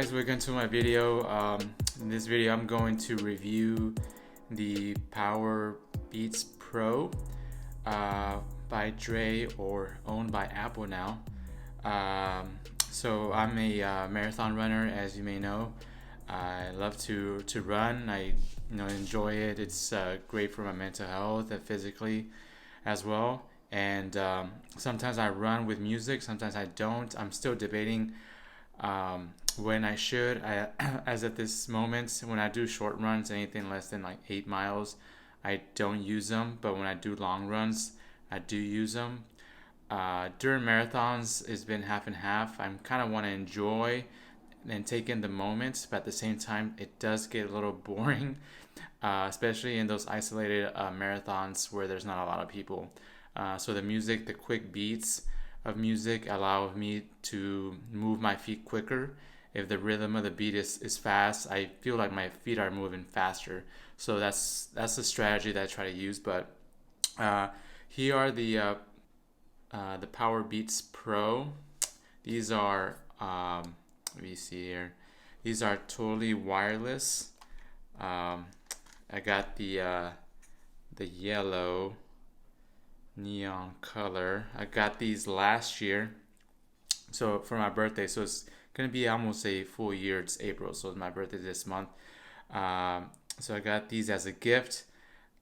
guys, welcome to my video. In this video I'm going to review the Powerbeats Pro by Dre, or owned by Apple now. So I'm a marathon runner, as you may know. I love to run. I enjoy it. It's great for my mental health and physically as well. And sometimes I run with music, sometimes I don't. I'm still debating when I should. As at this moment, when I do short runs, anything less than like 8 miles, I don't use them. But when I do long runs, I do use them. During marathons, it's been half and half. I kind of want to enjoy and take in the moments, but at the same time, it does get a little boring, especially in those isolated marathons where there's not a lot of people. So the music, the quick beats of music allow me to move my feet quicker. If the rhythm of the beat is fast, I feel like my feet are moving faster. So that's the strategy that I try to use. But here are the Powerbeats Pro. These are let me see here. These are totally wireless. I got the yellow neon color. I got these last year, so for my birthday. So it's gonna be almost a full year. It's April, so it's my birthday this month. So I got these as a gift.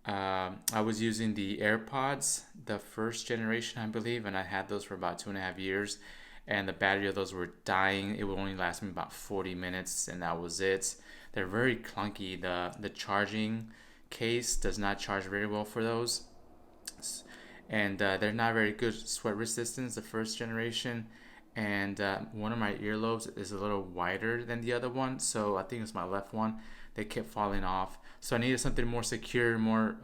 I was using the AirPods, the first generation, I believe, and I had those for about 2.5 years. And the battery of those were dying. It would only last me about 40 minutes, and that was it. They're very clunky. The charging case does not charge very well for those, and they're not very good sweat resistance, the first generation. And one of my earlobes is a little wider than the other one, so I think it's my left one. They kept falling off, so I needed something more secure, more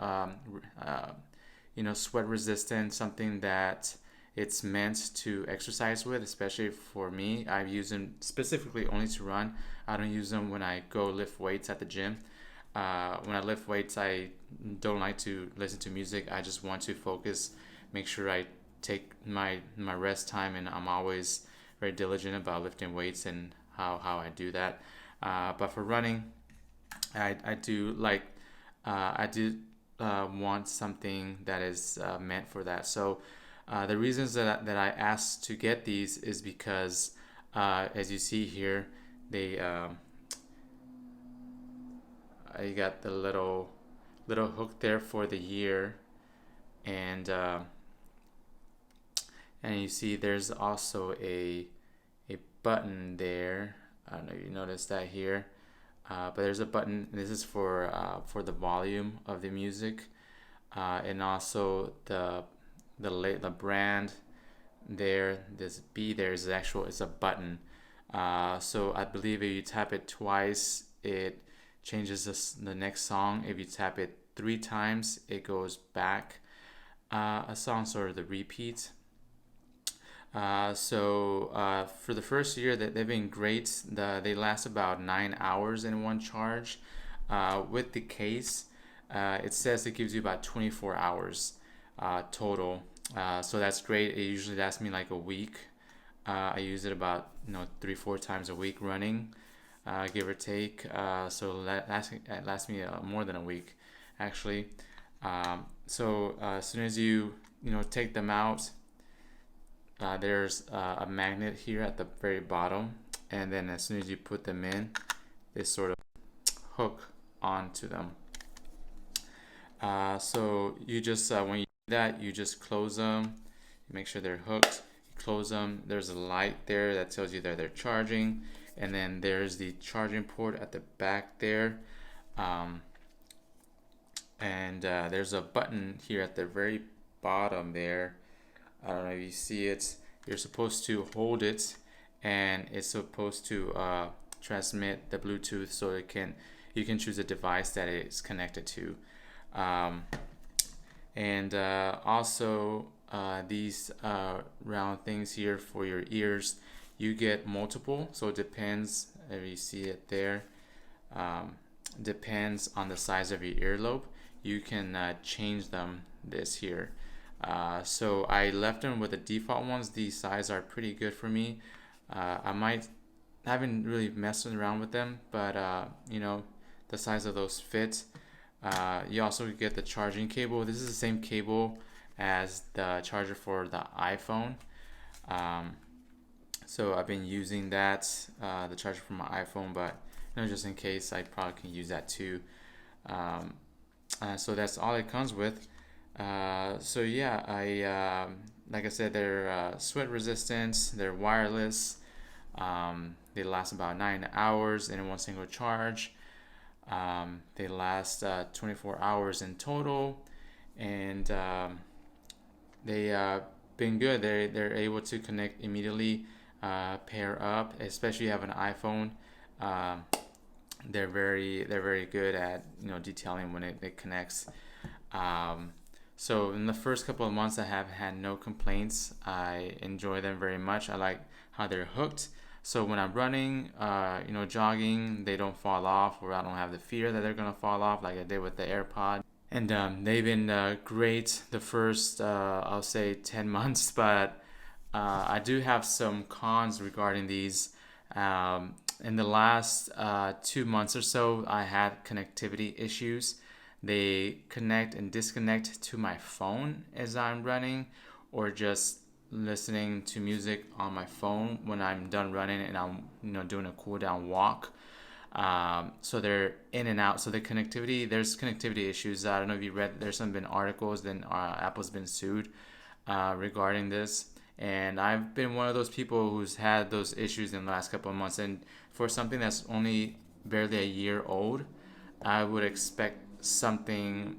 sweat resistant, something that it's meant to exercise with. Especially for me, I use them specifically only to run. I don't use them when I go lift weights at the gym. When I lift weights, I don't like to listen to music. I just want to focus, make sure I take my rest time, and I'm always very diligent about lifting weights and how I do that. But for running, I do like want something that is meant for that. So the reasons that I asked to get these is because, as you see here, they I got the little hook there for the ear, and you see there's also a button there. I don't know if you noticed that here, but there's a button. This is for the volume of the music, and also the brand there. This B there is it's a button. So I believe if you tap it twice, it changes the next song. If you tap it 3 times, it goes back a song, sort of the repeat. So for the first year, that they've been great. They last about 9 hours in one charge. With the case, it says it gives you about 24 hours total. So that's great. It usually lasts me like a week. I use it about 3-4 times a week running, give or take. So that lasts me more than a week, actually. So as soon as you take them out, there's a magnet here at the very bottom, and then as soon as you put them in, they sort of hook onto them. So you just when you do that, you just close them, make sure they're hooked. You close them. There's a light there that tells you that they're charging, and then there's the charging port at the back there, and there's a button here at the very bottom there. I don't know if you see it. You're supposed to hold it, and it's supposed to transmit the Bluetooth, so you can choose a device that it's connected to. And also these round things here for your ears, you get multiple, so it depends if you see it there. Depends on the size of your earlobe. You can change them this here. So I left them with the default ones. These size are pretty good for me. I might I haven't really messed around with them, but you know, the size of those fit. You also get the charging cable. This is the same cable as the charger for the iPhone. Um, so I've been using that, the charger for my iPhone, but you know, just in case, I probably can use that too. Um, so that's all it comes with. So yeah, like I said, they're sweat resistant. They're wireless. They last about 9 hours in one single charge. They last 24 hours in total, and they been good. They're able to connect immediately, pair up, especially if you have an iPhone. Um, they're very good at detailing when it connects. Um, so in the first couple of months, I have had no complaints. I enjoy them very much. I like how they're hooked. So when I'm running, jogging, they don't fall off, or I don't have the fear that they're gonna fall off like I did with the AirPod. And they've been great the first, I'll say, 10 months, but I do have some cons regarding these. In the last 2 months or so, I had connectivity issues. They connect and disconnect to my phone as I'm running, or just listening to music on my phone when I'm done running and I'm doing a cool down walk. So they're in and out. So there's connectivity issues. I don't know if you read. There's some been articles. Then Apple's been sued regarding this, and I've been one of those people who's had those issues in the last couple of months. And for something that's only barely a year old, I would expect something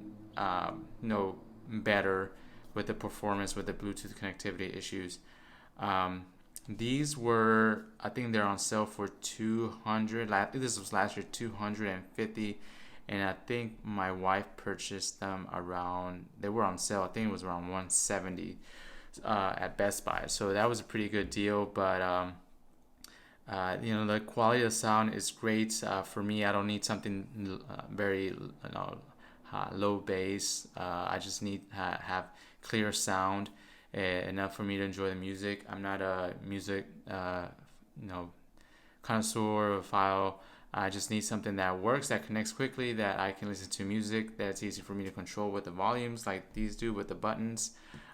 better with the performance with the Bluetooth connectivity issues. Um, these were, I think they're on sale for 200. This was last year, 250, and I think my wife purchased them around. They were on sale. I think it was around 170 at Best Buy. So that was a pretty good deal. But the quality of sound is great. For me, I don't need something very low bass. I just need have clear sound, enough for me to enjoy the music. I'm not a music connoisseur or file. I just need something that works, that connects quickly, that I can listen to music, that's easy for me to control with the volumes like these do with the buttons,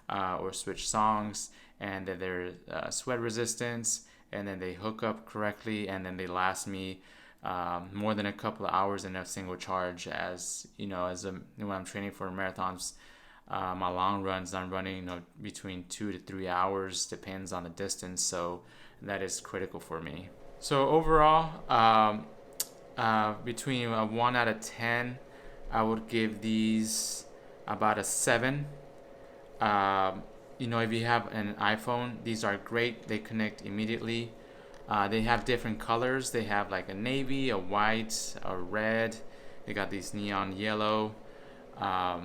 or switch songs, and that they're sweat resistance, and then they hook up correctly, and then they last me more than a couple of hours in a single charge. When I'm training for marathons, my long runs, I'm running between 2 to 3 hours, depends on the distance. So that is critical for me. So overall, between a 1 out of 10, I would give these about a 7. If you have an iPhone, these are great. They connect immediately. They have different colors. They have like a navy, a white, a red. They got these neon yellow. I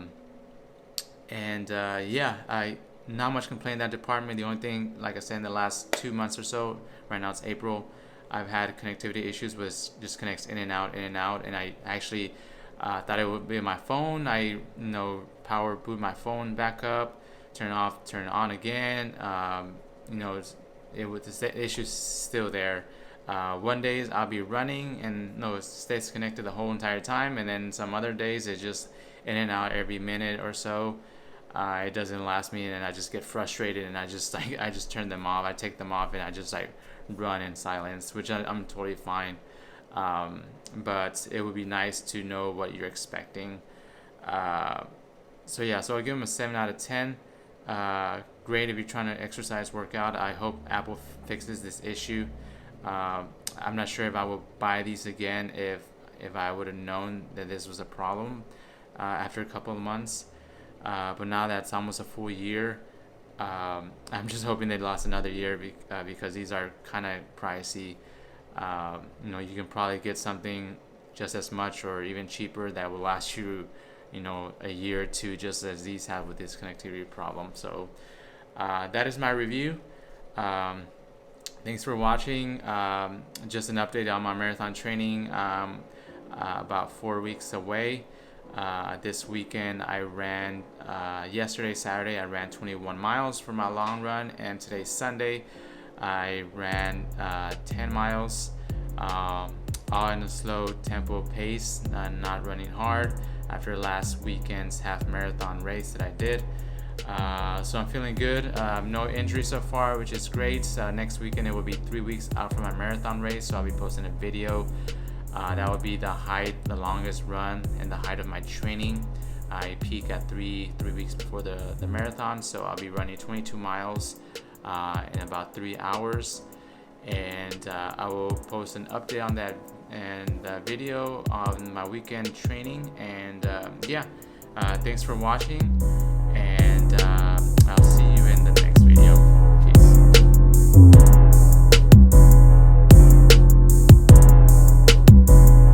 not much complaint in that department. The only thing, like I said, in the last 2 months or so, right now it's April, I've had connectivity issues with just connects in and out, and I actually thought it would be my phone. I power boot my phone back up, turn it off, turn it on again. The issue's still there. One days I'll be running and it stays connected the whole entire time, and then some other days it's just in and out every minute or so. It doesn't last me, and I just get frustrated, and I just turn them off. I take them off, and I just run in silence, which I'm totally fine. But it would be nice to know what you're expecting. So I'll give them a 7 out of 10. Great if you're trying to exercise, work out. I hope Apple fixes this issue. I'm not sure if I will buy these again if I would have known that this was a problem after a couple of months. But now that's almost a full year, I'm just hoping they last another year because these are kind of pricey. You can probably get something just as much or even cheaper that will last you, a year or two, just as these have with this connectivity problem. So that is my review. Thanks for watching. Just an update on my marathon training. About 4 weeks away. This weekend I ran, yesterday, Saturday, I ran 21 miles for my long run, and today, Sunday, I ran 10 miles. all in a slow tempo pace, not running hard after last weekend's half marathon race that I did. So I'm feeling good. No injuries so far, which is great. Next weekend it will be 3 weeks out from my marathon race, so I'll be posting a video. That would be the longest run and the height of my training. I peak at three weeks before the marathon, so I'll be running 22 miles in about 3 hours, and I will post an update on that and video on my weekend training. And thanks for watching.